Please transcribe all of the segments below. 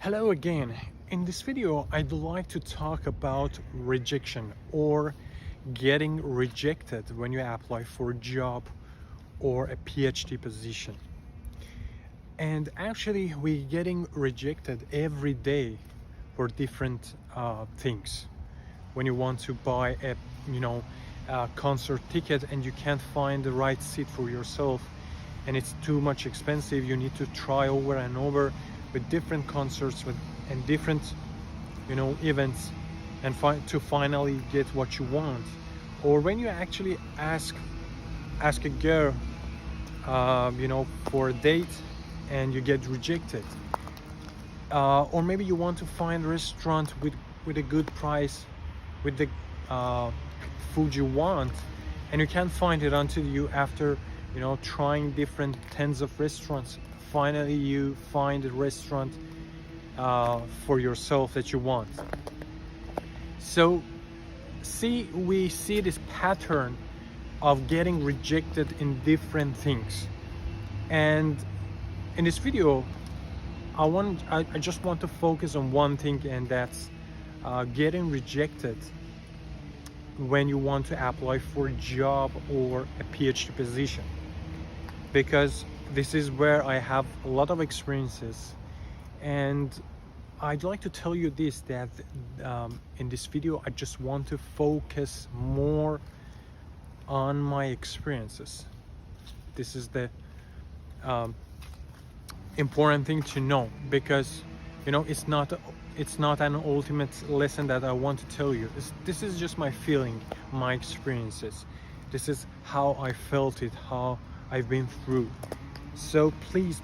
Hello again. In this video, I'd like to talk about rejection or getting rejected when you apply for a job or a PhD position. And actually, we're getting rejected every day for different things. When you want to buy a concert ticket and you can't find the right seat for yourself, and it's too much expensive, you need to try over and over with different concerts and different events and to finally get what you want. Or when you actually ask a girl for a date and you get rejected, or maybe you want to find a restaurant with a good price, with the food you want, and you can't find it until you, after trying different tens of restaurants, finally you find a restaurant for yourself that you want. So we see this pattern of getting rejected in different things. And in this video, I just want to focus on one thing, and that's getting rejected when you want to apply for a job or a PhD position, because this is where I have a lot of experiences. And I'd like to tell you this, that in this video I just want to focus more on my experiences. This is the important thing to know, because it's not an ultimate lesson that I want to tell you. This is just my feeling, my experiences. This is how I felt it, how I've been through. So please,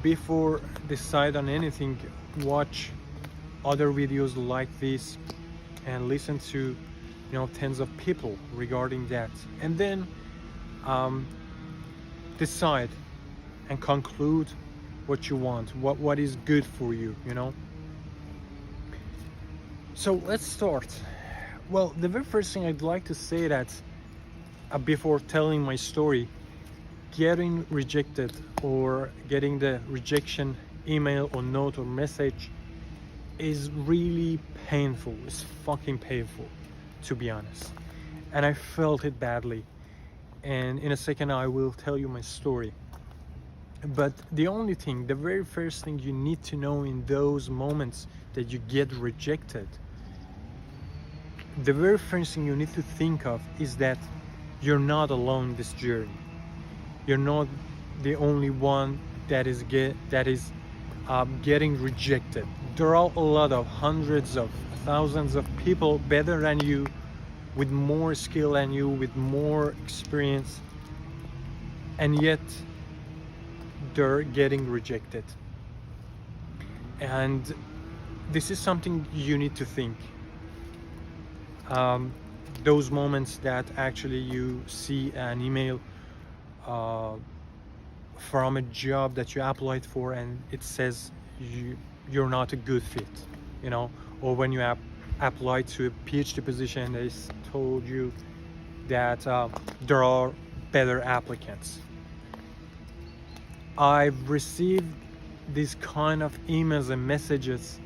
before decide on anything, watch other videos like this and listen to tens of people regarding that, and then decide and conclude what you want, what is good for you. So let's start. Well, the very first thing I'd like to say that before telling my story, getting rejected or getting the rejection email or note or message is really painful. It's fucking painful, to be honest. And I felt it badly. And in a second I will tell you my story. But the very first thing you need to know in those moments that you get rejected, the very first thing you need to think of is that you're not alone in this journey. You're not the only one that is getting rejected. There are a lot of hundreds of thousands of people better than you, with more skill than you, with more experience, and yet they're getting rejected. And this is something you need to think. Those moments that actually you see an email from a job that you applied for and it says you're not a good fit, or when you apply to a PhD position, they told you that there are better applicants. I've received these kind of emails and messages,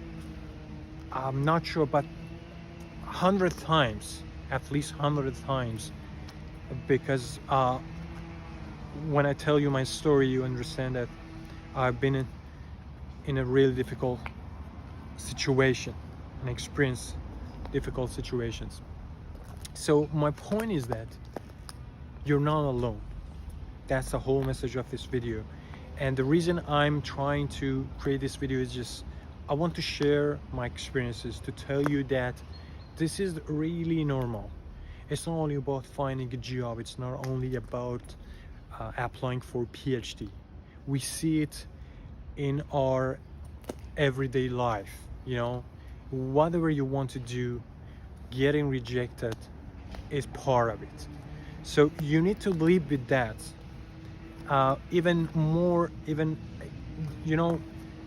I'm not sure, but 100 times, at least 100 times, because when I tell you my story, you understand that I've been in a really difficult situation and experienced difficult situations. So my point is that you're not alone. That's the whole message of this video. And the reason I'm trying to create this video is just I want to share my experiences, to tell you that this is really normal. It's not only about finding a job, it's not only about applying for PhD. We see it in our everyday life. Whatever you want to do, getting rejected is part of it. So you need to live with that. Even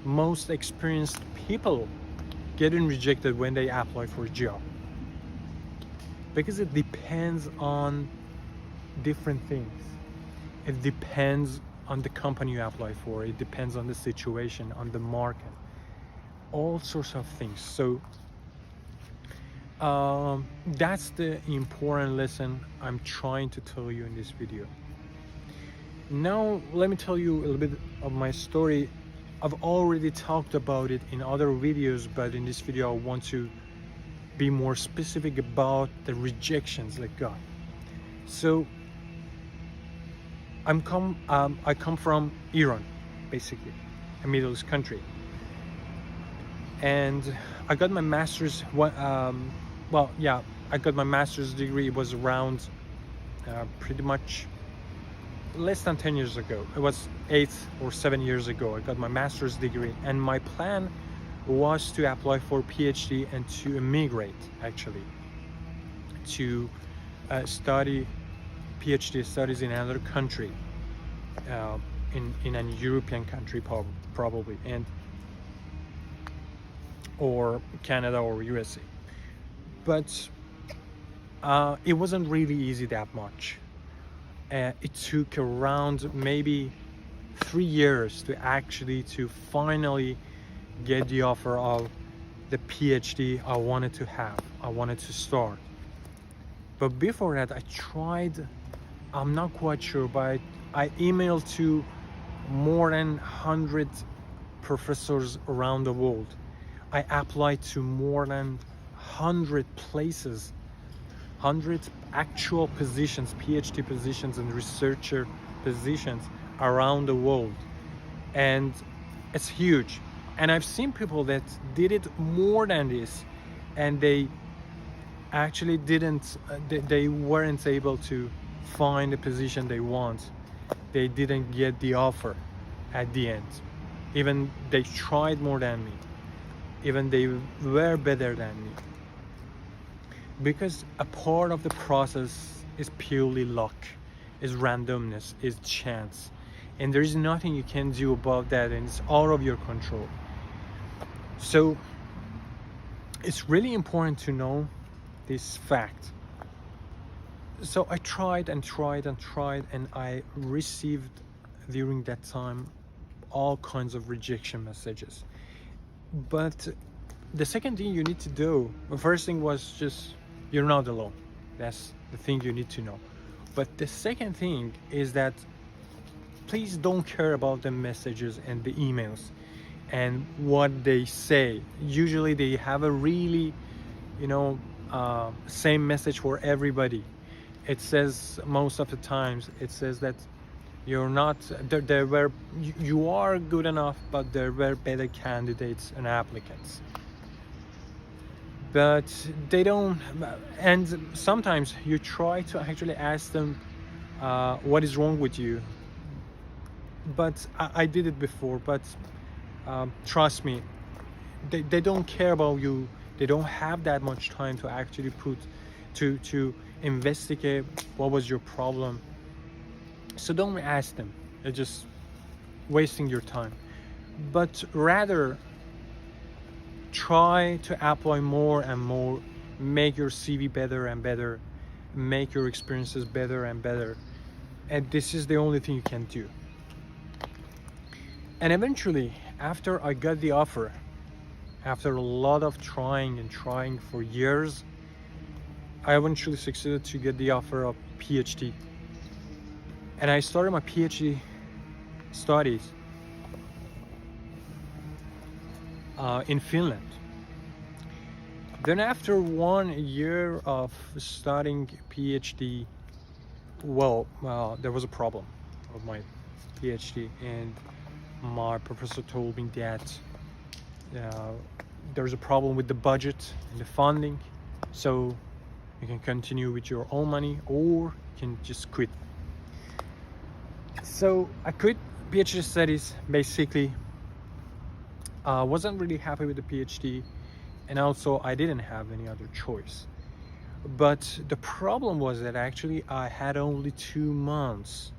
most experienced people getting rejected when they apply for a job, because it depends on different things. It depends on the company you apply for. It depends on the situation, on the market. all sorts of things. So that's the important lesson I'm trying to tell you in this video. Now let me tell you a little bit of my story. I've already talked about it in other videos, but in this video I want to be more specific about the rejections I got. So I come from Iran, basically a Middle East country, and I got my master's. I got my master's degree. It was around pretty much less than 10 years ago. It was 8 or 7 years ago. I got my master's degree, and my plan was to apply for PhD and to immigrate, actually, to study PhD studies in another country, in a European country probably, and or Canada or USA. But it wasn't really easy that much. It took around maybe 3 years to finally get the offer of the PhD I wanted to have, I wanted to start. But before that, I tried, I'm not quite sure, but I emailed to more than 100 professors around the world. I applied to more than 100 places, 100 actual positions, PhD positions and researcher positions around the world. And it's huge. And I've seen people that did it more than this, and they actually they weren't able to find the position they want. They didn't get the offer at the end. Even they tried more than me. Even they were better than me. Because a part of the process is purely luck, is randomness, is chance. And there is nothing you can do about that, and it's out of your control. So it's really important to know this fact. So I tried and tried and tried, and I received during that time all kinds of rejection messages. But the second thing you need to do, the first thing was just, you're not alone. That's the thing you need to know. But the second thing is that please don't care about the messages and the emails and what they say. Usually they have a really, same message for everybody. It says, most of the times, it says that you're not, you are good enough, but there were better candidates and applicants. But they don't, and sometimes you try to actually ask them what is wrong with you. But I did it before, but trust me, they don't care about you. They don't have that much time to actually to investigate what was your problem. So don't ask them. It's just wasting your time. But rather, try to apply more and more, make your CV better and better, make your experiences better and better. And this is the only thing you can do. And eventually, after I got the offer, after a lot of trying for years, I eventually succeeded to get the offer of PhD. And I started my PhD studies in Finland. Then after 1 year of studying PhD, there was a problem of my PhD, and my professor told me that there's a problem with the budget and the funding, so you can continue with your own money or you can just quit. So I quit PhD studies. Basically, wasn't really happy with the PhD, and also I didn't have any other choice. But the problem was that actually I had only 2 months,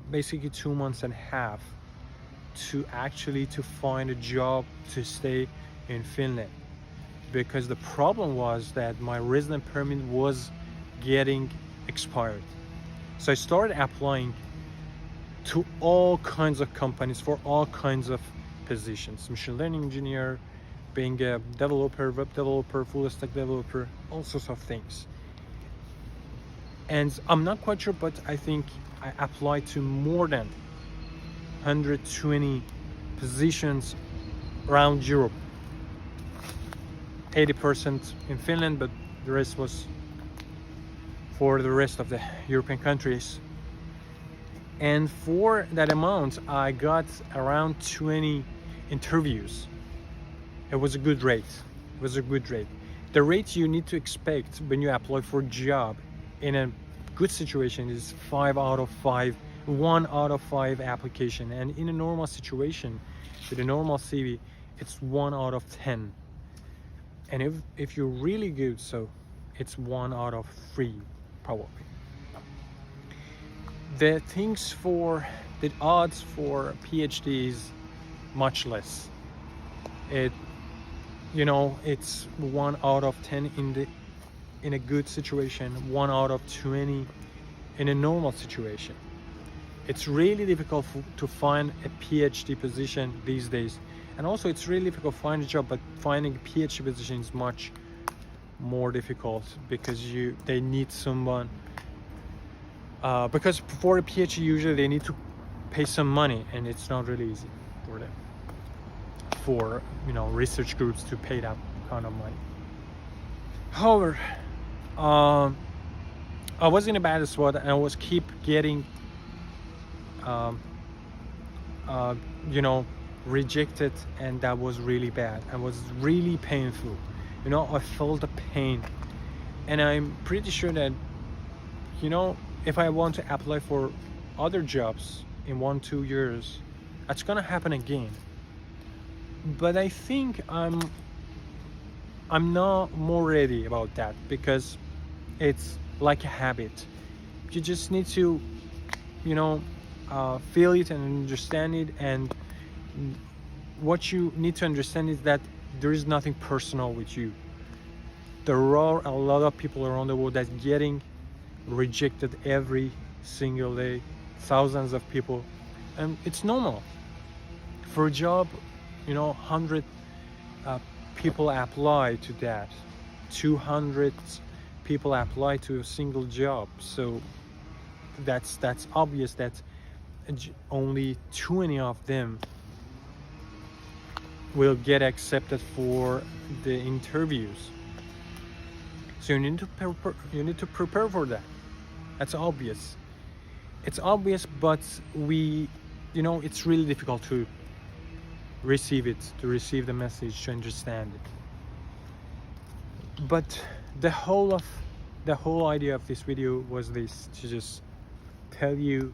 basically 2 months and a half, to find a job to stay in Finland, because the problem was that my resident permit was getting expired. So I started applying to all kinds of companies for all kinds of positions: machine learning engineer, being a developer, web developer, full stack developer, all sorts of things. And I'm not quite sure, but I think I applied to more than 120 positions around Europe. 80% in Finland, but the rest was for the rest of the European countries. And for that amount, I got around 20 interviews. It was a good rate. It was a good rate. The rate you need to expect when you apply for a job in a good situation is 5 out of 5, 1 out of 5 application. And in a normal situation, with a normal CV, it's 1 out of 10. And if you're really good, so it's 1 out of 3, probably. The odds for PhD is much less. It's 1 out of 10 in a good situation, 1 out of 20 in a normal situation. It's really difficult to find a PhD position these days, and also it's really difficult to find a job. But finding a PhD position is much more difficult because they need someone. Because for a PhD, usually they need to pay some money, and it's not really easy for them, for research groups to pay that kind of money. However, I was in a bad spot, and I was keep getting rejected, and that was really bad. It was really painful. I felt the pain, and I'm pretty sure that if I want to apply for other jobs in 1-2 years, that's gonna happen again. But I think I'm not more ready about that, because it's like a habit. You just need to feel it and understand it. And what you need to understand is that there is nothing personal with you. There are a lot of people around the world that's getting rejected every single day, thousands of people, and it's normal. For a job, 100 people apply to that, 200 people apply to a single job. So that's obvious that only 20 of them will get accepted for the interviews. So you need to prepare for that. That's obvious. It's obvious, but it's really difficult to receive the message, to understand it. But the whole idea of this video was this: to just tell you,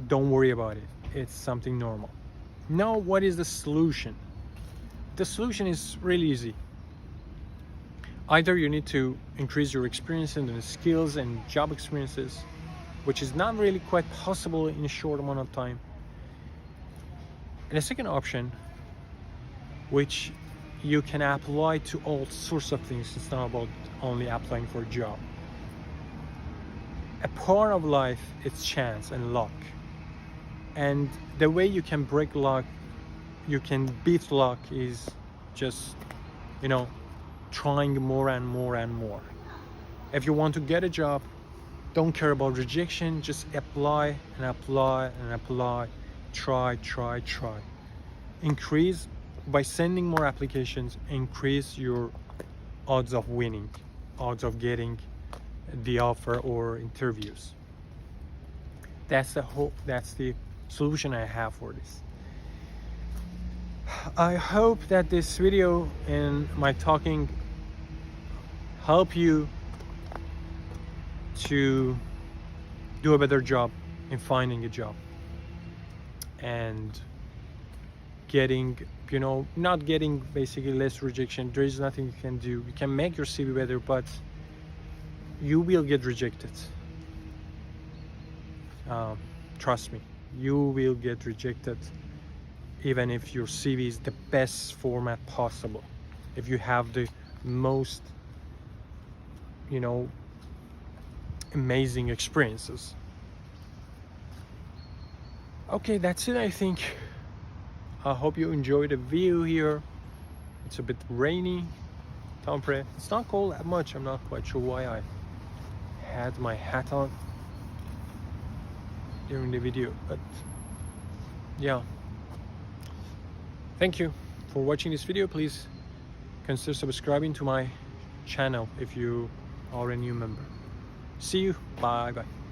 don't worry about it. It's something normal. Now, what is the solution? The solution is really easy. Either you need to increase your experience and skills and job experiences, which is not really quite possible in a short amount of time. And a second option, which you can apply to all sorts of things. It's not about only applying for a job. A part of life is chance and luck. And the way you can break luck, you can beat luck, is just, trying more and more and more. If you want to get a job, don't care about rejection, just apply and apply and apply. Try. Increase by sending more applications, increase your odds of winning, odds of getting the offer or interviews. That's the solution I have for this. I hope that this video and my talking help you to do a better job in finding a job and getting, not getting basically less rejection. There is nothing you can do. You can make your CV better, but you will get rejected. Trust me, you will get rejected, even if your CV is the best format possible. If you have the most, amazing experiences. Okay, that's it, I think. I hope you enjoy the view here. It's a bit rainy. Tampere. It's not cold that much. I'm not quite sure why I had my hat on during the video, but yeah. Thank you for watching this video. Please consider subscribing to my channel if you are a new member. See you. Bye bye.